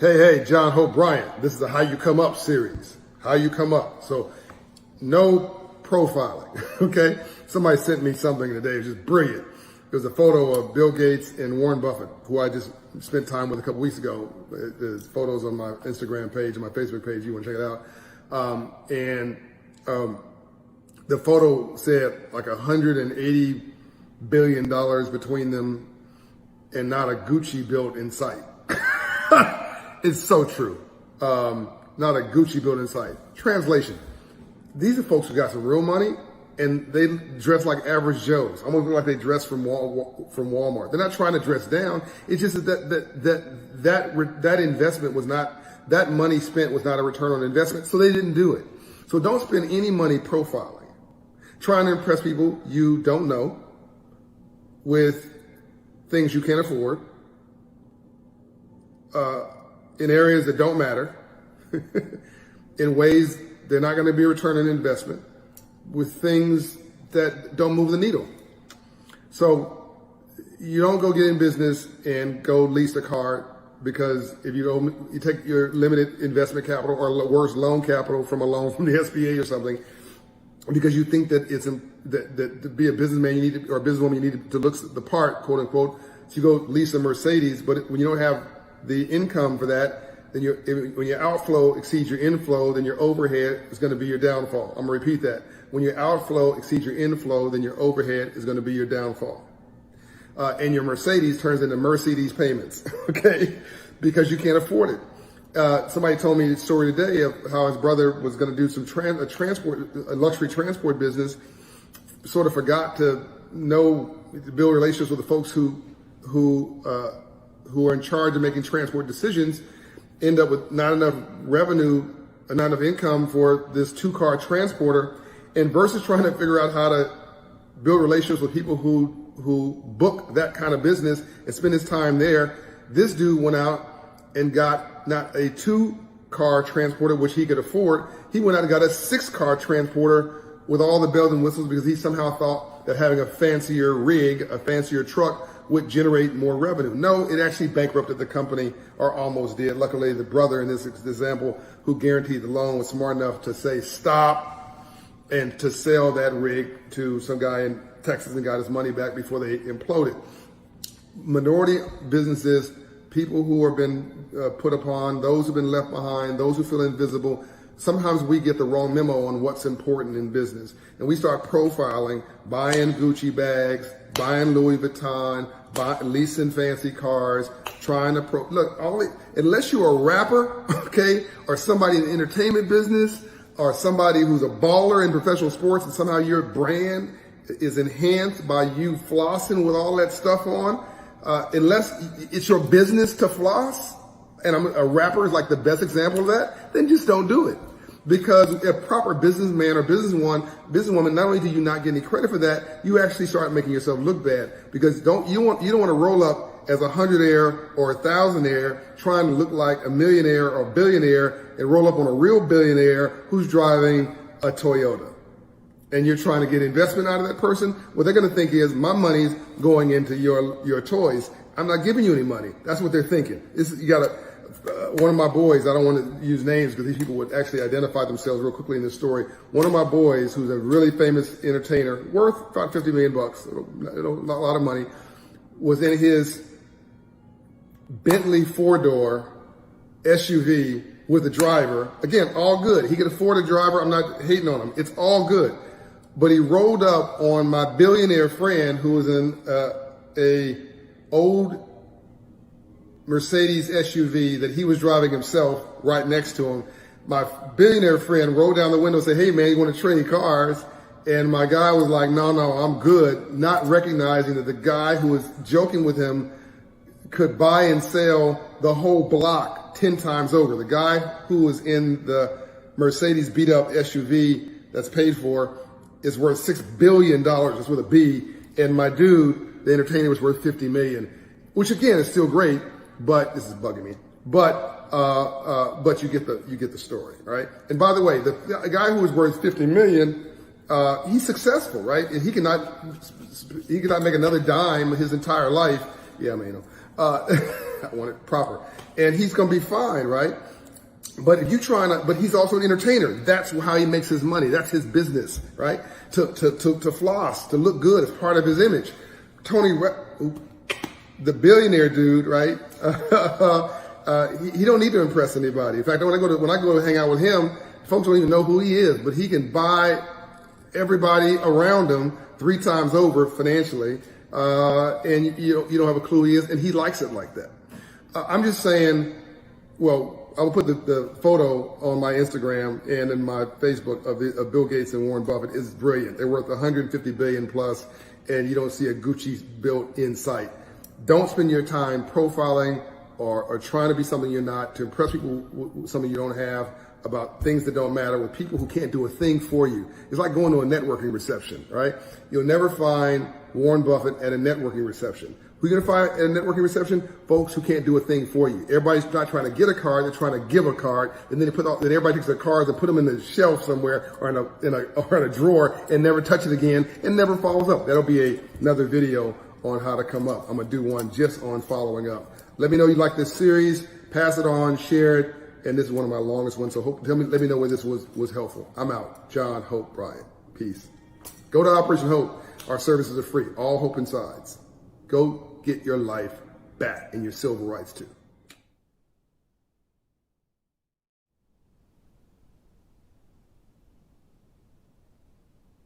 Hey, John Hope Bryant. This is a How You Come Up series. How you come up. So, no profiling, okay? Somebody sent me something today. It was just brilliant. It was a photo of Bill Gates and Warren Buffett, who I just spent time with a couple weeks ago. There's photos on my Instagram page and my Facebook page. You want to check it out. The photo said like $180 billion between them and not a Gucci built in sight. It's so true. Not a Gucci built in sight. Translation. These are folks who got some real money and they dress like average Joes. Almost like they dress from Walmart. They're not trying to dress down. It's just that investment was not, that money spent was not a return on investment, so they didn't do it. So don't spend any money profiling, trying to impress people you don't know with things you can't afford, in areas that don't matter, in ways they're not going to be a return on investment, with things that don't move the needle. So you don't go get in business and go lease a car, because if you take your limited investment capital, or worse, loan capital from a loan from the SBA or something, because you think that it's that to be a businessman you need to, or a businesswoman you need to look the part, quote unquote. So you go lease a Mercedes, but when you don't have the income for that, then when your outflow exceeds your inflow, then your overhead is going to be your downfall. I'm going to repeat that. When your outflow exceeds your inflow, then your overhead is going to be your downfall. And your Mercedes turns into Mercedes payments, okay? Because you can't afford it. Somebody told me a story today of how his brother was going to do some a luxury transport business, sort of forgot to build relationships with the folks who are in charge of making transport decisions, end up with not enough revenue, not enough income for this 2-car transporter. And versus trying to figure out how to build relationships with people who book that kind of business and spend his time there, this dude went out and got not a 2-car transporter, which he could afford. He went out and got a 6-car transporter with all the bells and whistles, because he somehow thought that having a fancier rig, a fancier truck, would generate more revenue. No, it actually bankrupted the company, or almost did. Luckily, the brother in this example who guaranteed the loan was smart enough to say stop and to sell that rig to some guy in Texas and got his money back before they imploded. Minority businesses, people who have been put upon, those who've been left behind, those who feel invisible, sometimes we get the wrong memo on what's important in business. And we start profiling, buying Gucci bags, buying Louis Vuitton, leasing fancy cars, trying to unless you're a rapper, okay, or somebody in the entertainment business, or somebody who's a baller in professional sports, and somehow your brand is enhanced by you flossing with all that stuff on, unless it's your business to floss, and a rapper is like the best example of that, then just don't do it. Because a proper businessman or businesswoman, not only do you not get any credit for that, you actually start making yourself look bad. Because you don't want to roll up as a 100-aire or a 1,000-aire trying to look like a millionaire or a billionaire, and roll up on a real billionaire who's driving a Toyota. And you're trying to get investment out of that person. What they're going to think is, my money's going into your toys. I'm not giving you any money. That's what they're thinking. One of my boys, I don't want to use names because these people would actually identify themselves real quickly in this story. One of my boys, who's a really famous entertainer, worth about $50 million, a lot of money, was in his Bentley 4-door SUV with a driver. Again, all good. He could afford a driver. I'm not hating on him. It's all good. But he rolled up on my billionaire friend, who was in a old Mercedes SUV that he was driving himself, right next to him. My billionaire friend rolled down the window and said, "Hey man, you want to trade cars?" And my guy was like, no, I'm good, not recognizing that the guy who was joking with him could buy and sell the whole block 10 times over. The guy who was in the Mercedes beat up SUV that's paid for is worth $6 billion, it's with a B. And my dude, the entertainer, was worth $50 million, which again is still great. But this is bugging me. But you get the story, right? And by the way, the guy who was worth $50 million, he's successful, right? And he cannot make another dime his entire life. Yeah, man. I want it proper. And he's going to be fine, right? But if you but he's also an entertainer. That's how he makes his money. That's his business, right? To floss, to look good as part of his image. The billionaire dude, right? He don't need to impress anybody. In fact, when I go to hang out with him, folks don't even know who he is, but he can buy everybody around him 3 times over financially, and you don't have a clue who he is, and he likes it like that. I'm just saying, well, I will put the photo on my Instagram and in my Facebook of Bill Gates and Warren Buffett. Is brilliant. They're worth 150 billion plus, and you don't see a Gucci built in sight. Don't spend your time profiling or trying to be something you're not, to impress people with something you don't have, about things that don't matter, with people who can't do a thing for you. It's like going to a networking reception, right? You'll never find Warren Buffett at a networking reception. Who are you going to find at a networking reception? Folks who can't do a thing for you. Everybody's not trying to get a card, they're trying to give a card, and then then everybody takes their cards and put them in the shelf somewhere or in a drawer and never touch it again and never follows up. That'll be another video on how to come up. I'm going to do one just on following up. Let me know you like this series. Pass it on, share it. And this is one of my longest ones, so let me know where this was helpful. I'm out. John Hope Bryant. Peace. Go to Operation Hope. Our services are free. All hope insides. Go get your life back and your civil rights too.